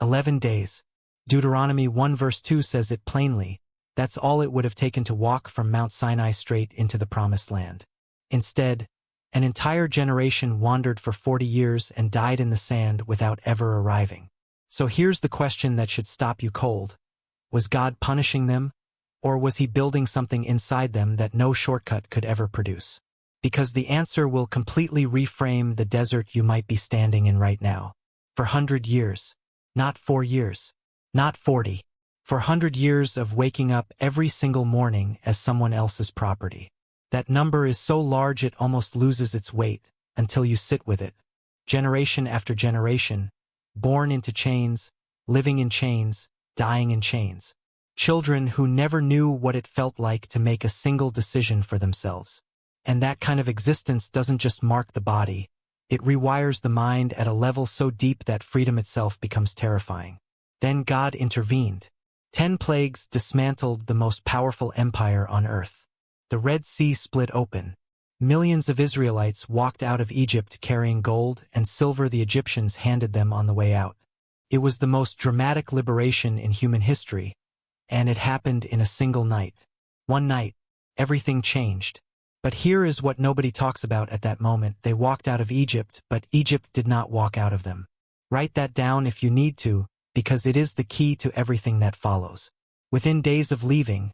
11 days. Deuteronomy 1 verse 2 says it plainly. That's all it would have taken to walk from Mount Sinai straight into the Promised Land. Instead, an entire generation wandered for 40 years and died in the sand without ever arriving. So here's the question that should stop you cold. Was God punishing them, or was he building something inside them that no shortcut could ever produce? Because the answer will completely reframe the desert you might be standing in right now. For 100 years. Not 4 years. Not 40. For 100 years of waking up every single morning as someone else's property. That number is so large it almost loses its weight until you sit with it. Generation after generation, born into chains, living in chains, dying in chains. Children who never knew what it felt like to make a single decision for themselves. And that kind of existence doesn't just mark the body, it rewires the mind at a level so deep that freedom itself becomes terrifying. Then God intervened. 10 plagues dismantled the most powerful empire on earth. The Red Sea split open. Millions of Israelites walked out of Egypt carrying gold and silver the Egyptians handed them on the way out. It was the most dramatic liberation in human history, and it happened in a single night. One night, everything changed. But here is what nobody talks about at that moment. They walked out of Egypt, but Egypt did not walk out of them. Write that down if you need to, because it is the key to everything that follows. Within days of leaving,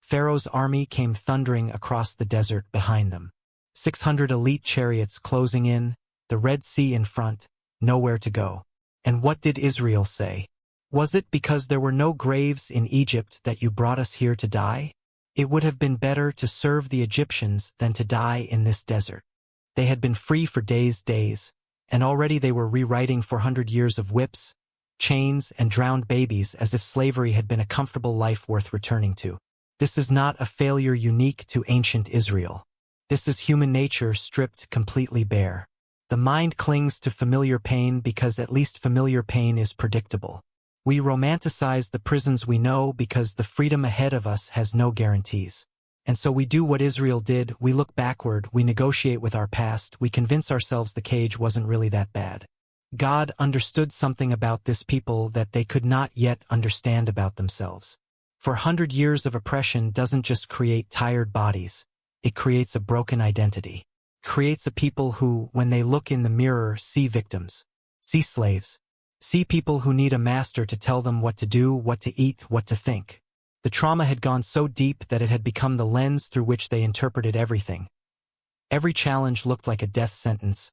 Pharaoh's army came thundering across the desert behind them. 600 elite chariots closing in, the Red Sea in front, nowhere to go. And what did Israel say? Was it because there were no graves in Egypt that you brought us here to die? It would have been better to serve the Egyptians than to die in this desert. They had been free for days, and already they were rewriting 400 years of whips, chains, and drowned babies as if slavery had been a comfortable life worth returning to. This is not a failure unique to ancient Israel. This is human nature stripped completely bare. The mind clings to familiar pain because at least familiar pain is predictable. We romanticize the prisons we know because the freedom ahead of us has no guarantees. And so we do what Israel did, we look backward, we negotiate with our past, we convince ourselves the cage wasn't really that bad. God understood something about this people that they could not yet understand about themselves. For 100 years of oppression doesn't just create tired bodies, it creates a broken identity. It creates a people who, when they look in the mirror, see victims, see slaves, see people who need a master to tell them what to do, what to eat, what to think. The trauma had gone so deep that it had become the lens through which they interpreted everything. Every challenge looked like a death sentence.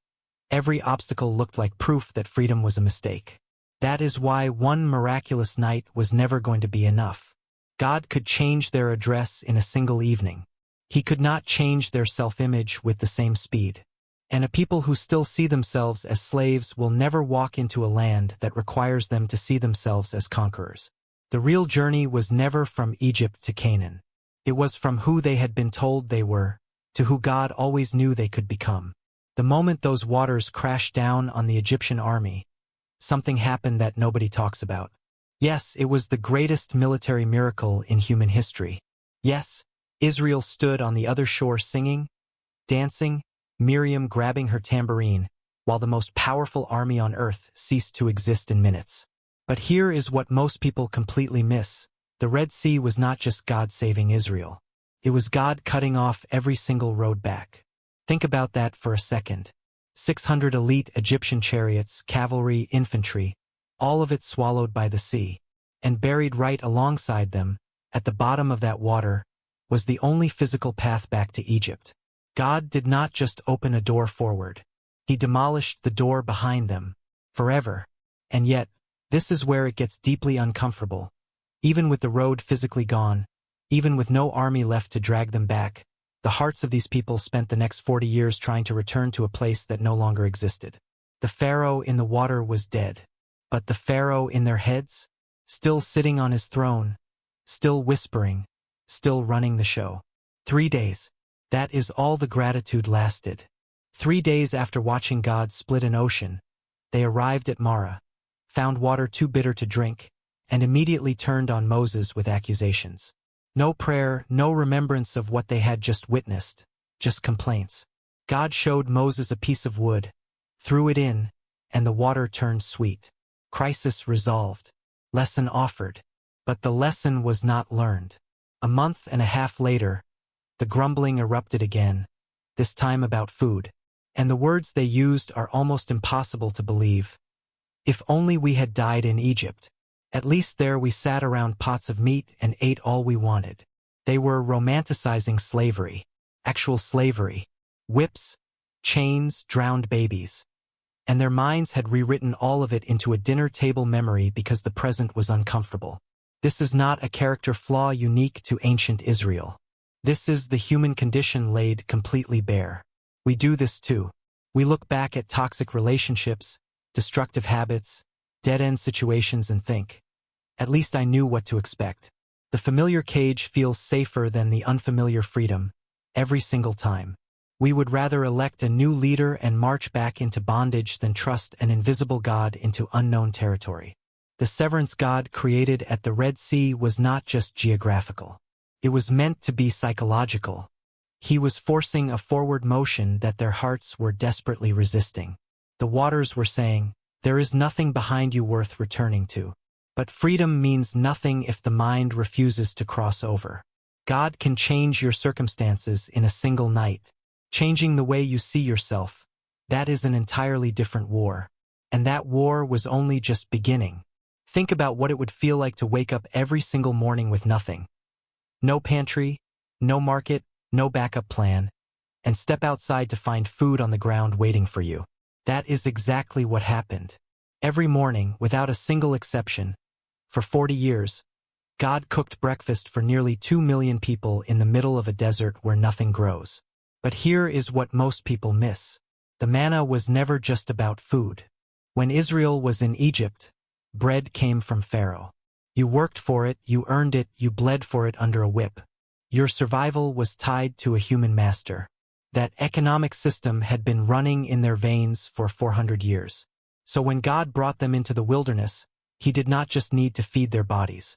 Every obstacle looked like proof that freedom was a mistake. That is why one miraculous night was never going to be enough. God could change their address in a single evening. He could not change their self-image with the same speed. And a people who still see themselves as slaves will never walk into a land that requires them to see themselves as conquerors. The real journey was never from Egypt to Canaan. It was from who they had been told they were, to who God always knew they could become. The moment those waters crashed down on the Egyptian army, something happened that nobody talks about. Yes, it was the greatest military miracle in human history. Yes, Israel stood on the other shore singing, dancing, Miriam grabbing her tambourine, while the most powerful army on earth ceased to exist in minutes. But here is what most people completely miss. The Red Sea was not just God saving Israel. It was God cutting off every single road back. Think about that for a second. 600 elite Egyptian chariots, cavalry, infantry, all of it swallowed by the sea. And buried right alongside them, at the bottom of that water, was the only physical path back to Egypt. God did not just open a door forward. He demolished the door behind them, forever. And yet, this is where it gets deeply uncomfortable. Even with the road physically gone, even with no army left to drag them back, the hearts of these people spent the next 40 years trying to return to a place that no longer existed. The Pharaoh in the water was dead. But the Pharaoh in their heads? Still sitting on his throne, still whispering, still running the show. 3 days. That is all the gratitude lasted. 3 days after watching God split an ocean, they arrived at Marah, found water too bitter to drink, and immediately turned on Moses with accusations. No prayer, no remembrance of what they had just witnessed, just complaints. God showed Moses a piece of wood, threw it in, and the water turned sweet. Crisis resolved. Lesson offered. But the lesson was not learned. A month and a half later, the grumbling erupted again, this time about food. And the words they used are almost impossible to believe. If only we had died in Egypt. At least there we sat around pots of meat and ate all we wanted. They were romanticizing slavery. Actual slavery. Whips, chains, drowned babies. And their minds had rewritten all of it into a dinner table memory because the present was uncomfortable. This is not a character flaw unique to ancient Israel. This is the human condition laid completely bare. We do this too. We look back at toxic relationships, destructive habits, dead-end situations and think, at least I knew what to expect. The familiar cage feels safer than the unfamiliar freedom, every single time. We would rather elect a new leader and march back into bondage than trust an invisible God into unknown territory. The severance God created at the Red Sea was not just geographical. It was meant to be psychological. He was forcing a forward motion that their hearts were desperately resisting. The waters were saying, there is nothing behind you worth returning to. But freedom means nothing if the mind refuses to cross over. God can change your circumstances in a single night. Changing the way you see yourself, that is an entirely different war. And that war was only just beginning. Think about what it would feel like to wake up every single morning with nothing. No pantry, no market, no backup plan, and step outside to find food on the ground waiting for you. That is exactly what happened. Every morning, without a single exception, for 40 years, God cooked breakfast for nearly 2 million people in the middle of a desert where nothing grows. But here is what most people miss. The manna was never just about food. When Israel was in Egypt, bread came from Pharaoh. You worked for it, you earned it, you bled for it under a whip. Your survival was tied to a human master. That economic system had been running in their veins for 400 years. So when God brought them into the wilderness, He did not just need to feed their bodies.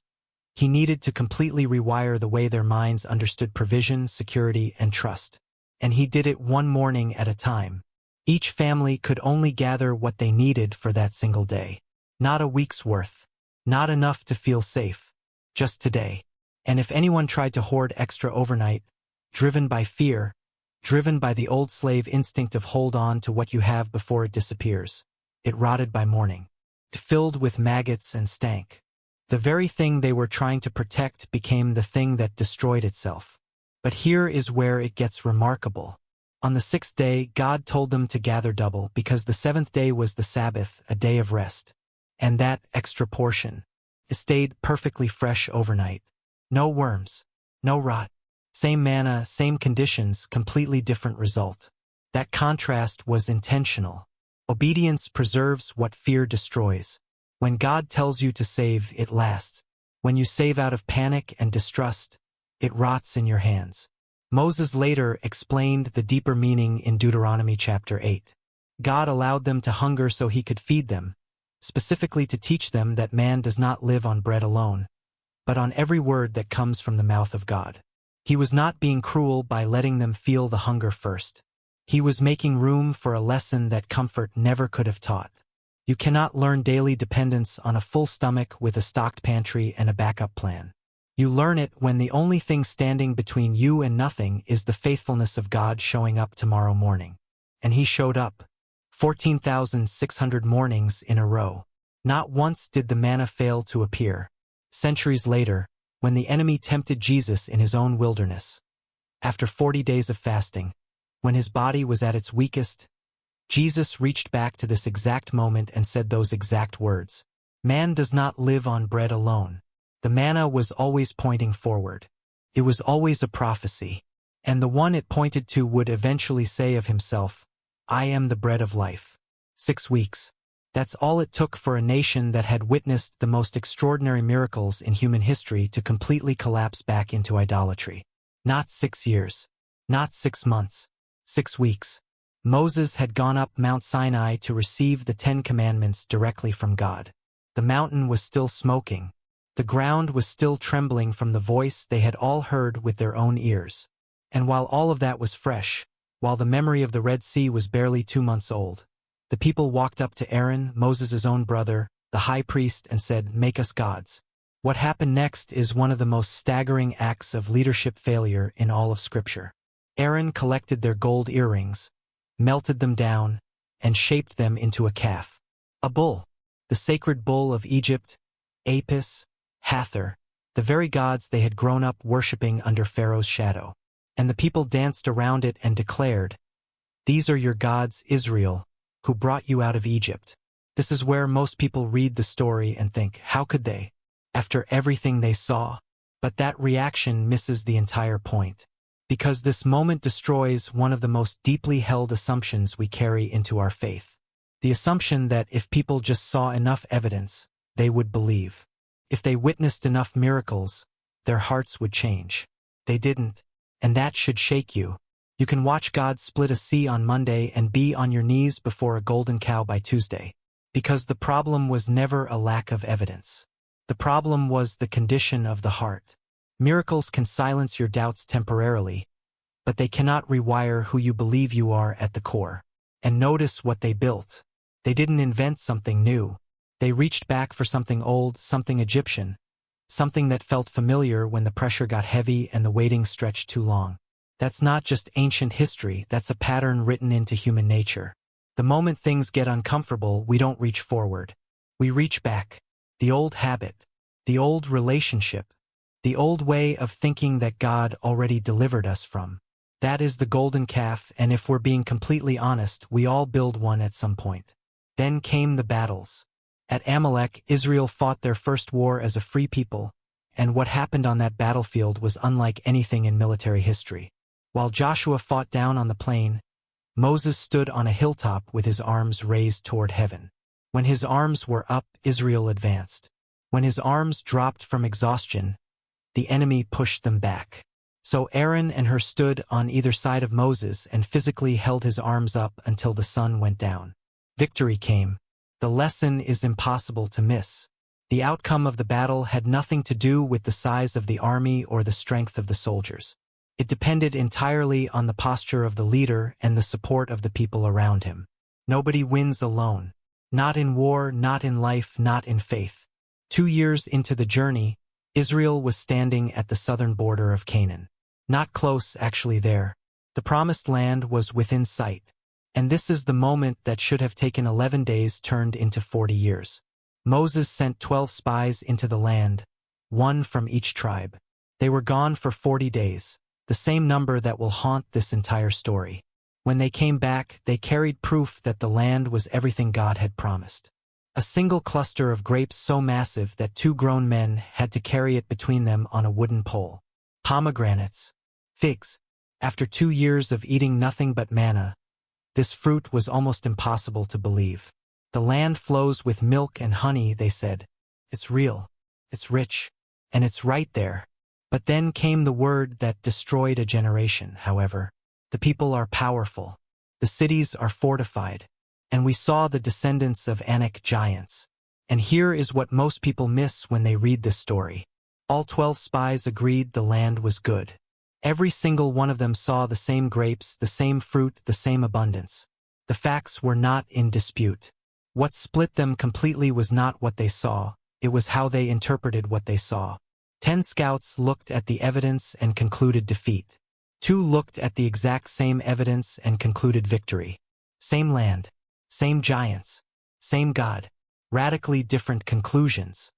He needed to completely rewire the way their minds understood provision, security, and trust. And He did it one morning at a time. Each family could only gather what they needed for that single day. Not a week's worth. Not enough to feel safe. Just today. And if anyone tried to hoard extra overnight, driven by fear, driven by the old slave instinct of hold on to what you have before it disappears, it rotted by morning, filled with maggots and stank. The very thing they were trying to protect became the thing that destroyed itself. But here is where it gets remarkable. On the 6th day, God told them to gather double because the 7th day was the Sabbath, a day of rest. And that extra portion stayed perfectly fresh overnight. No worms, no rot. Same manna, same conditions, completely different result. That contrast was intentional. Obedience preserves what fear destroys. When God tells you to save, it lasts. When you save out of panic and distrust, it rots in your hands. Moses later explained the deeper meaning in Deuteronomy chapter 8. God allowed them to hunger so He could feed them, specifically to teach them that man does not live on bread alone, but on every word that comes from the mouth of God. He was not being cruel by letting them feel the hunger first. He was making room for a lesson that comfort never could have taught. You cannot learn daily dependence on a full stomach with a stocked pantry and a backup plan. You learn it when the only thing standing between you and nothing is the faithfulness of God showing up tomorrow morning. And He showed up. 14,600 mornings in a row. Not once did the manna fail to appear. Centuries later, when the enemy tempted Jesus in His own wilderness, after 40 days of fasting, when His body was at its weakest, Jesus reached back to this exact moment and said those exact words. Man does not live on bread alone. The manna was always pointing forward. It was always a prophecy. And the one it pointed to would eventually say of Himself, I am the bread of life. 6 weeks. That's all it took for a nation that had witnessed the most extraordinary miracles in human history to completely collapse back into idolatry. Not 6 years. Not 6 months. 6 weeks. Moses had gone up Mount Sinai to receive the 10 Commandments directly from God. The mountain was still smoking. The ground was still trembling from the voice they had all heard with their own ears. And while all of that was fresh, while the memory of the Red Sea was barely 2 months old, the people walked up to Aaron, Moses' own brother, the high priest, and said, "Make us gods." What happened next is one of the most staggering acts of leadership failure in all of Scripture. Aaron collected their gold earrings, melted them down, and shaped them into a calf. A bull, the sacred bull of Egypt, Apis, Hathor, the very gods they had grown up worshipping under Pharaoh's shadow. And the people danced around it and declared, "These are your gods, Israel, who brought you out of Egypt." This is where most people read the story and think, how could they, after everything they saw? But that reaction misses the entire point. Because this moment destroys one of the most deeply held assumptions we carry into our faith. The assumption that if people just saw enough evidence, they would believe. If they witnessed enough miracles, their hearts would change. They didn't, and that should shake you. You can watch God split a sea on Monday and be on your knees before a golden cow by Tuesday. Because the problem was never a lack of evidence. The problem was the condition of the heart. Miracles can silence your doubts temporarily, but they cannot rewire who you believe you are at the core. And notice what they built. They didn't invent something new. They reached back for something old, something Egyptian, something that felt familiar when the pressure got heavy and the waiting stretched too long. That's not just ancient history, that's a pattern written into human nature. The moment things get uncomfortable, we don't reach forward. We reach back. The old habit, the old relationship, the old way of thinking that God already delivered us from. That is the golden calf, and if we're being completely honest, we all build one at some point. Then came the battles. At Amalek, Israel fought their first war as a free people, and what happened on that battlefield was unlike anything in military history. While Joshua fought down on the plain, Moses stood on a hilltop with his arms raised toward heaven. When his arms were up, Israel advanced. When his arms dropped from exhaustion, the enemy pushed them back. So Aaron and Hur stood on either side of Moses and physically held his arms up until the sun went down. Victory came. The lesson is impossible to miss. The outcome of the battle had nothing to do with the size of the army or the strength of the soldiers. It depended entirely on the posture of the leader and the support of the people around him. Nobody wins alone. Not in war, not in life, not in faith. 2 years into the journey, Israel was standing at the southern border of Canaan. Not close, actually there. The promised land was within sight. And this is the moment that should have taken 11 days turned into 40 years. Moses sent 12 spies into the land, one from each tribe. They were gone for 40 days, the same number that will haunt this entire story. When they came back, they carried proof that the land was everything God had promised. A single cluster of grapes so massive that 2 grown men had to carry it between them on a wooden pole. Pomegranates, figs. After 2 years of eating nothing but manna, this fruit was almost impossible to believe. The land flows with milk and honey, they said. It's real, it's rich, and it's right there. But then came the word that destroyed a generation, however. The people are powerful. The cities are fortified. And we saw the descendants of Anak giants. And here is what most people miss when they read this story. All 12 spies agreed the land was good. Every single one of them saw the same grapes, the same fruit, the same abundance. The facts were not in dispute. What split them completely was not what they saw, it was how they interpreted what they saw. 10 scouts looked at the evidence and concluded defeat. 2 looked at the exact same evidence and concluded victory. Same land, same giants, same God, radically different conclusions.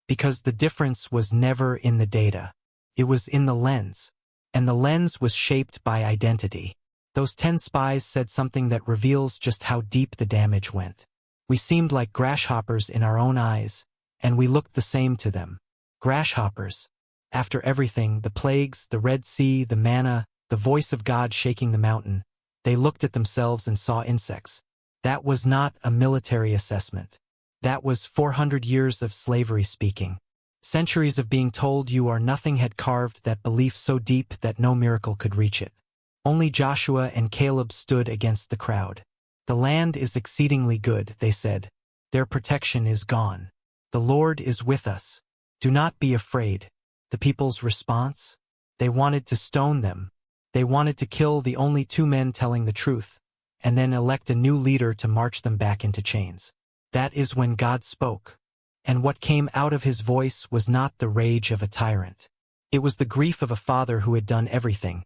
Because the difference was never in the data. It was in the lens. And the lens was shaped by identity. Those 10 spies said something that reveals just how deep the damage went. We seemed like grasshoppers in our own eyes, and we looked the same to them. Grasshoppers. After everything, the plagues, the Red Sea, the manna, the voice of God shaking the mountain, they looked at themselves and saw insects. That was not a military assessment. That was 400 years of slavery speaking. Centuries of being told you are nothing had carved that belief so deep that no miracle could reach it. Only Joshua and Caleb stood against the crowd. The land is exceedingly good, they said. Their protection is gone. The Lord is with us. Do not be afraid. The people's response? They wanted to stone them. They wanted to kill the only 2 men telling the truth, and then elect a new leader to march them back into chains. That is when God spoke. And what came out of his voice was not the rage of a tyrant. It was the grief of a father who had done everything.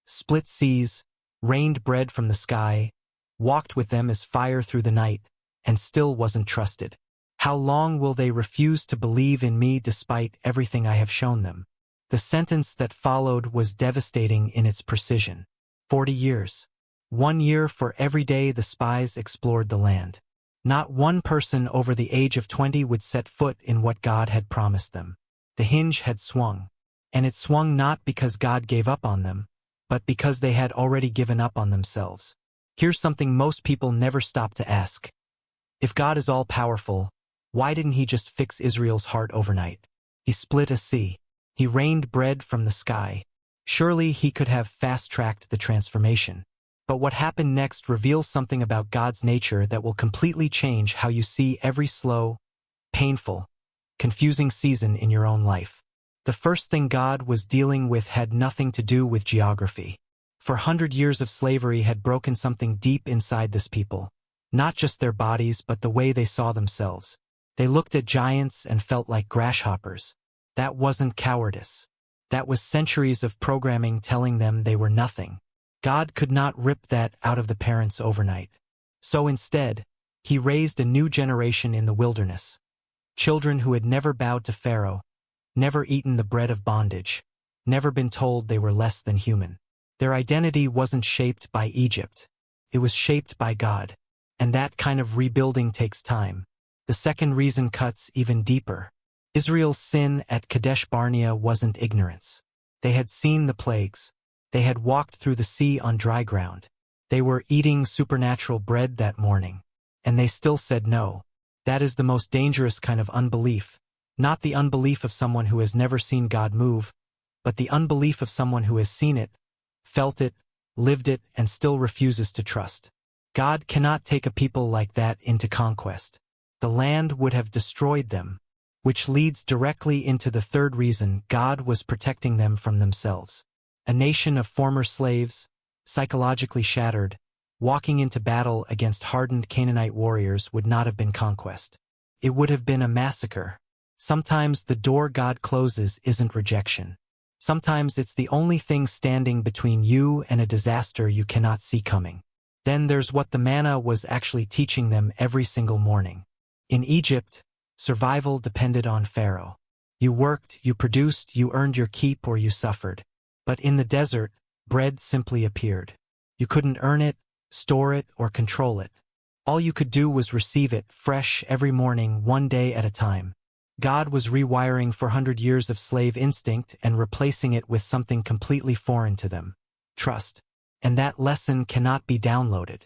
Split seas, rained bread from the sky, walked with them as fire through the night, and still wasn't trusted. How long will they refuse to believe in me despite everything I have shown them? The sentence that followed was devastating in its precision. 40 years. 1 year for every day the spies explored the land. Not one person over the age of 20 would set foot in what God had promised them. The hinge had swung. And it swung not because God gave up on them, but because they had already given up on themselves. Here's something most people never stop to ask. If God is all-powerful, why didn't he just fix Israel's heart overnight? He split a sea. He rained bread from the sky. Surely he could have fast-tracked the transformation. But what happened next reveals something about God's nature that will completely change how you see every slow, painful, confusing season in your own life. The first thing God was dealing with had nothing to do with geography. For 100 years of slavery had broken something deep inside this people. Not just their bodies, but the way they saw themselves. They looked at giants and felt like grasshoppers. That wasn't cowardice. That was centuries of programming telling them they were nothing. God could not rip that out of the parents overnight. So instead, he raised a new generation in the wilderness. Children who had never bowed to Pharaoh, never eaten the bread of bondage, never been told they were less than human. Their identity wasn't shaped by Egypt. It was shaped by God. And that kind of rebuilding takes time. The second reason cuts even deeper. Israel's sin at Kadesh Barnea wasn't ignorance. They had seen the plagues. They had walked through the sea on dry ground. They were eating supernatural bread that morning. And they still said no. That is the most dangerous kind of unbelief. Not the unbelief of someone who has never seen God move, but the unbelief of someone who has seen it, felt it, lived it, and still refuses to trust. God cannot take a people like that into conquest. The land would have destroyed them, which leads directly into the third reason: God was protecting them from themselves. A nation of former slaves, psychologically shattered, walking into battle against hardened Canaanite warriors would not have been conquest. It would have been a massacre. Sometimes the door God closes isn't rejection. Sometimes it's the only thing standing between you and a disaster you cannot see coming. Then there's what the manna was actually teaching them every single morning. In Egypt, survival depended on Pharaoh. You worked, you produced, you earned your keep, or you suffered. But in the desert, bread simply appeared. You couldn't earn it, store it, or control it. All you could do was receive it, fresh every morning, one day at a time. God was rewiring 400 years of slave instinct and replacing it with something completely foreign to them: trust. And that lesson cannot be downloaded.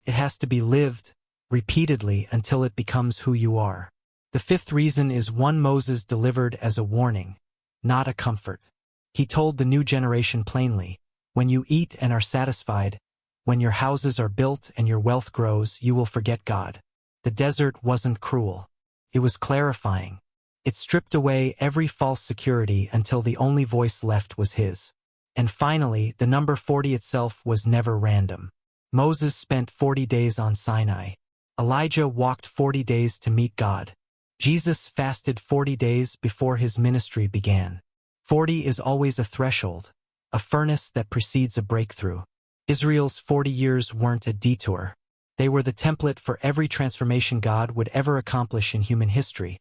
It has to be lived, repeatedly, until it becomes who you are. The fifth reason is one Moses delivered as a warning, not a comfort. He told the new generation plainly, when you eat and are satisfied, when your houses are built and your wealth grows, you will forget God. The desert wasn't cruel. It was clarifying. It stripped away every false security until the only voice left was his. And finally, the number 40 itself was never random. Moses spent 40 days on Sinai. Elijah walked 40 days to meet God. Jesus fasted 40 days before his ministry began. 40 is always a threshold, a furnace that precedes a breakthrough. Israel's 40 years weren't a detour. They were the template for every transformation God would ever accomplish in human history,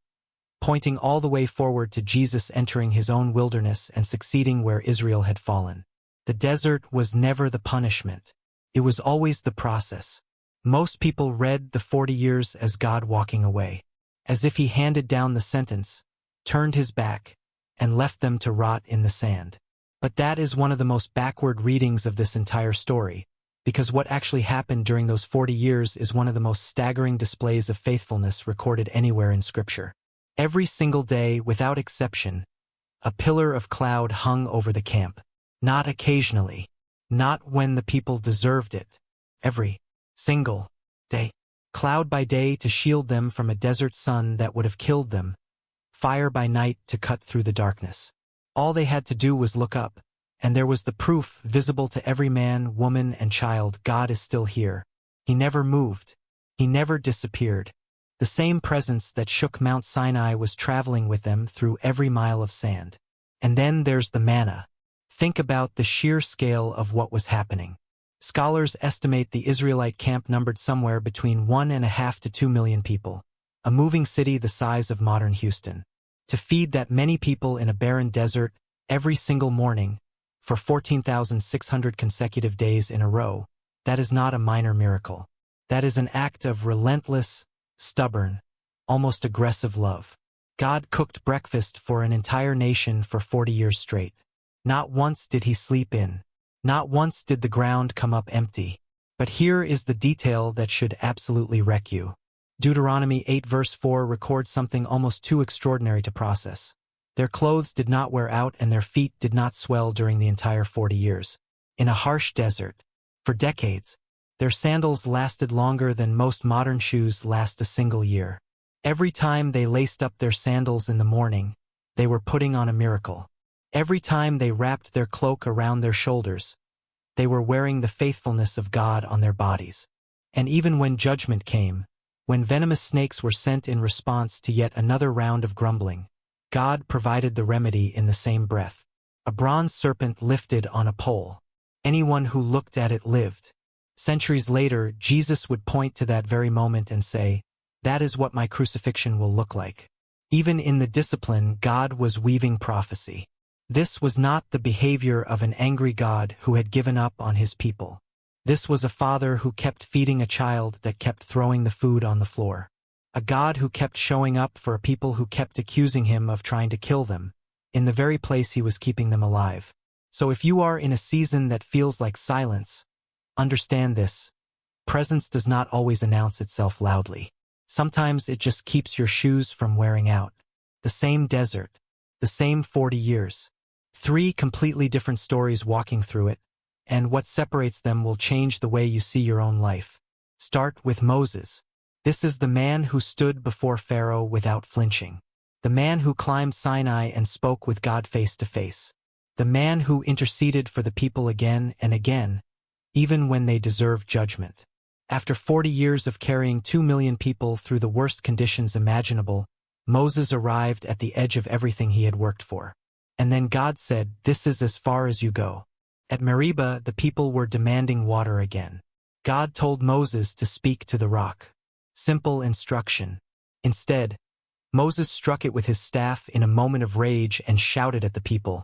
pointing all the way forward to Jesus entering his own wilderness and succeeding where Israel had fallen. The desert was never the punishment. It was always the process. Most people read the 40 years as God walking away, as if he handed down the sentence, turned his back, and left them to rot in the sand. But that is one of the most backward readings of this entire story, because what actually happened during those 40 years is one of the most staggering displays of faithfulness recorded anywhere in Scripture. Every single day, without exception, a pillar of cloud hung over the camp. Not occasionally, not when the people deserved it. Every single day. Cloud by day to shield them from a desert sun that would have killed them. Fire by night to cut through the darkness. All they had to do was look up, and there was the proof visible to every man, woman, and child: God is still here. He never moved. He never disappeared. The same presence that shook Mount Sinai was traveling with them through every mile of sand. And then there's the manna. Think about the sheer scale of what was happening. Scholars estimate the Israelite camp numbered somewhere between 1.5 to 2 million people, a moving city the size of modern Houston. To feed that many people in a barren desert every single morning for 14,600 consecutive days in a row, that is not a minor miracle. That is an act of relentless, stubborn, almost aggressive love. God cooked breakfast for an entire nation for 40 years straight. Not once did he sleep in. Not once did the ground come up empty. But here is the detail that should absolutely wreck you. Deuteronomy 8 verse 4 records something almost too extraordinary to process. Their clothes did not wear out and their feet did not swell during the entire 40 years. In a harsh desert, for decades, their sandals lasted longer than most modern shoes last a single year. Every time they laced up their sandals in the morning, they were putting on a miracle. Every time they wrapped their cloak around their shoulders, they were wearing the faithfulness of God on their bodies. And even when judgment came, when venomous snakes were sent in response to yet another round of grumbling, God provided the remedy in the same breath. A bronze serpent lifted on a pole. Anyone who looked at it lived. Centuries later, Jesus would point to that very moment and say, "That is what my crucifixion will look like." Even in the discipline, God was weaving prophecy. This was not the behavior of an angry God who had given up on his people. This was a father who kept feeding a child that kept throwing the food on the floor. A God who kept showing up for a people who kept accusing him of trying to kill them, in the very place he was keeping them alive. So if you are in a season that feels like silence, understand this. Presence does not always announce itself loudly. Sometimes it just keeps your shoes from wearing out. The same desert, the same 40 years. 3 completely different stories walking through it, and what separates them will change the way you see your own life. Start with Moses. This is the man who stood before Pharaoh without flinching. The man who climbed Sinai and spoke with God face to face. The man who interceded for the people again and again, even when they deserved judgment. After 40 years of carrying 2 million people through the worst conditions imaginable, Moses arrived at the edge of everything he had worked for. And then God said, "This is as far as you go." At Meribah, the people were demanding water again. God told Moses to speak to the rock. Simple instruction. Instead, Moses struck it with his staff in a moment of rage and shouted at the people,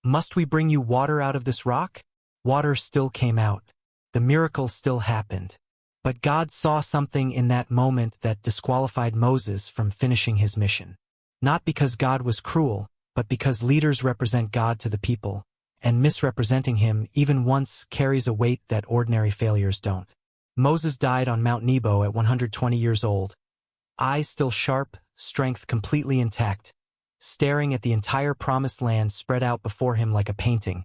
"Must we bring you water out of this rock?" Water still came out. The miracle still happened. But God saw something in that moment that disqualified Moses from finishing his mission. Not because God was cruel, but because leaders represent God to the people, and misrepresenting him even once carries a weight that ordinary failures don't. Moses died on Mount Nebo at 120 years old, eyes still sharp, strength completely intact, staring at the entire promised land spread out before him like a painting,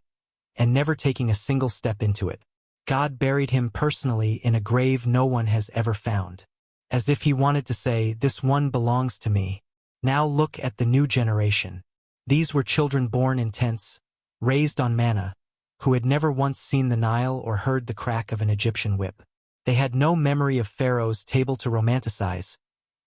and never taking a single step into it. God buried him personally in a grave no one has ever found. As if he wanted to say, "This one belongs to me." Now look at the new generation. These were children born in tents, raised on manna, who had never once seen the Nile or heard the crack of an Egyptian whip. They had no memory of Pharaoh's table to romanticize,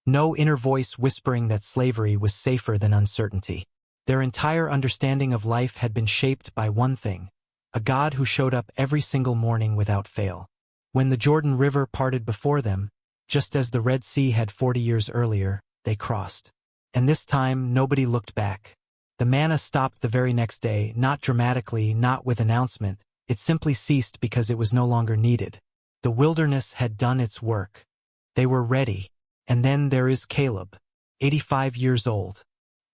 no inner voice whispering that slavery was safer than uncertainty. Their entire understanding of life had been shaped by one thing: a God who showed up every single morning without fail. When the Jordan River parted before them, just as the Red Sea had 40 years earlier, they crossed. And this time, nobody looked back. The manna stopped the very next day, not dramatically, not with announcement. It simply ceased because it was no longer needed. The wilderness had done its work. They were ready. And then there is Caleb, 85 years old.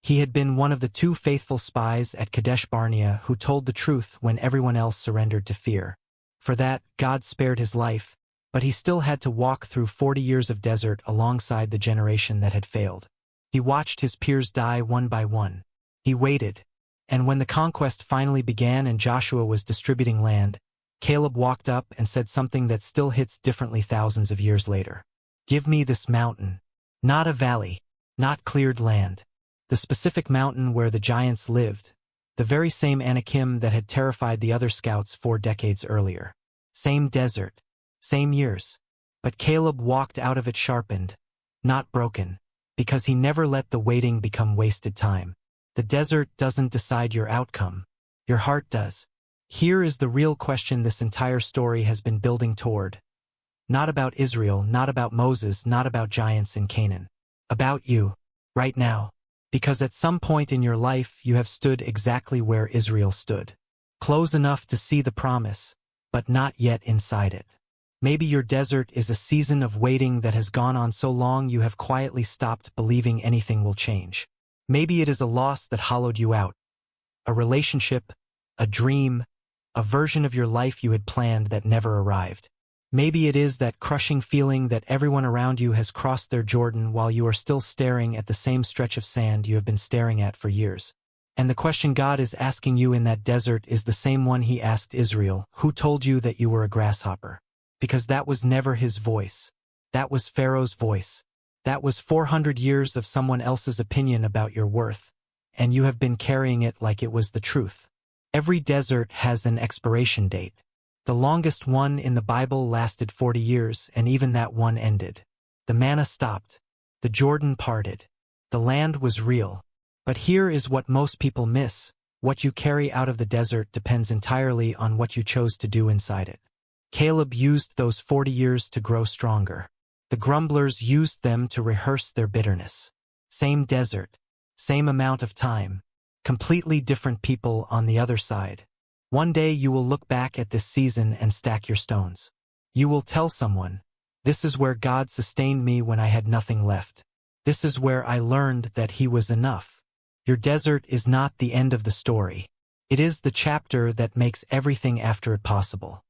He had been one of the 2 faithful spies at Kadesh Barnea who told the truth when everyone else surrendered to fear. For that, God spared his life, but he still had to walk through 40 years of desert alongside the generation that had failed. He watched his peers die one by one. He waited, and when the conquest finally began and Joshua was distributing land, Caleb walked up and said something that still hits differently thousands of years later. "Give me this mountain. Not a valley, not cleared land. The specific mountain where the giants lived, the very same Anakim that had terrified the other scouts 4 decades earlier. Same desert, same years. But Caleb walked out of it sharpened, not broken, because he never let the waiting become wasted time. The desert doesn't decide your outcome. Your heart does. Here is the real question this entire story has been building toward. Not about Israel, not about Moses, not about giants in Canaan. About you, right now. Because at some point in your life you have stood exactly where Israel stood. Close enough to see the promise, but not yet inside it. Maybe your desert is a season of waiting that has gone on so long you have quietly stopped believing anything will change. Maybe it is a loss that hollowed you out. A relationship, a dream, a version of your life you had planned that never arrived. Maybe it is that crushing feeling that everyone around you has crossed their Jordan while you are still staring at the same stretch of sand you have been staring at for years. And the question God is asking you in that desert is the same one he asked Israel, who told you that you were a grasshopper? Because that was never his voice. That was Pharaoh's voice. That was 400 years of someone else's opinion about your worth, and you have been carrying it like it was the truth. Every desert has an expiration date. The longest one in the Bible lasted 40 years, and even that one ended. The manna stopped. The Jordan parted. The land was real. But here is what most people miss. What you carry out of the desert depends entirely on what you chose to do inside it. Caleb used those 40 years to grow stronger. The grumblers used them to rehearse their bitterness. Same desert, same amount of time, completely different people on the other side. One day you will look back at this season and stack your stones. You will tell someone, this is where God sustained me when I had nothing left. This is where I learned that he was enough. Your desert is not the end of the story. It is the chapter that makes everything after it possible.